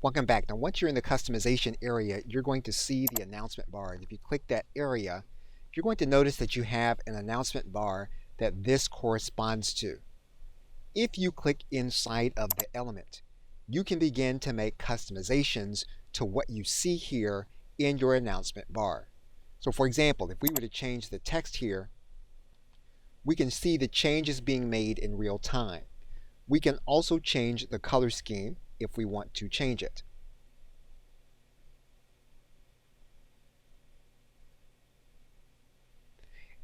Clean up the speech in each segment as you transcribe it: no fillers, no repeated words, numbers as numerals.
Welcome back. Now, once you're in the customization area, you're going to see the announcement bar. And if you click that area, you're going to notice that you have an announcement bar that this corresponds to. If you click inside of the element, you can begin to make customizations to what you see here in your announcement bar. So for example, if we were to change the text here, we can see the changes being made in real time. We can also change the color scheme if we want to change it.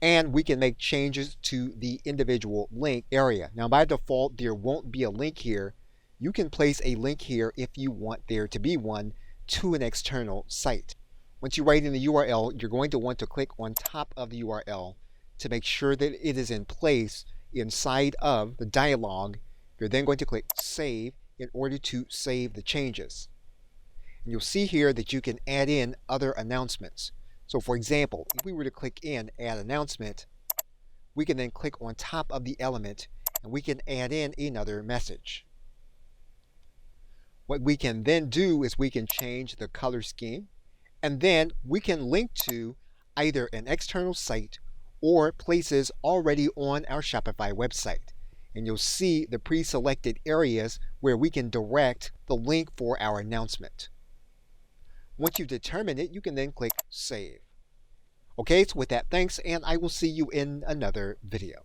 And we can make changes to the individual link area. Now by default, there won't be a link here. You can place a link here if you want there to be one to an external site. Once you write in the URL, you're going to want to click on top of the URL to make sure that it is in place inside of the dialog. You're then going to click Save in order to save the changes. And you'll see here that you can add in other announcements. So for example, if we were to click in Add Announcement, we can then click on top of the element and we can add in another message. What we can then do is we can change the color scheme, and then we can link to either an external site or places already on our Shopify website. And you'll see the pre-selected areas where we can direct the link for our announcement. Once you've determined it, you can then click Save. Okay, so with that, thanks, and I will see you in another video.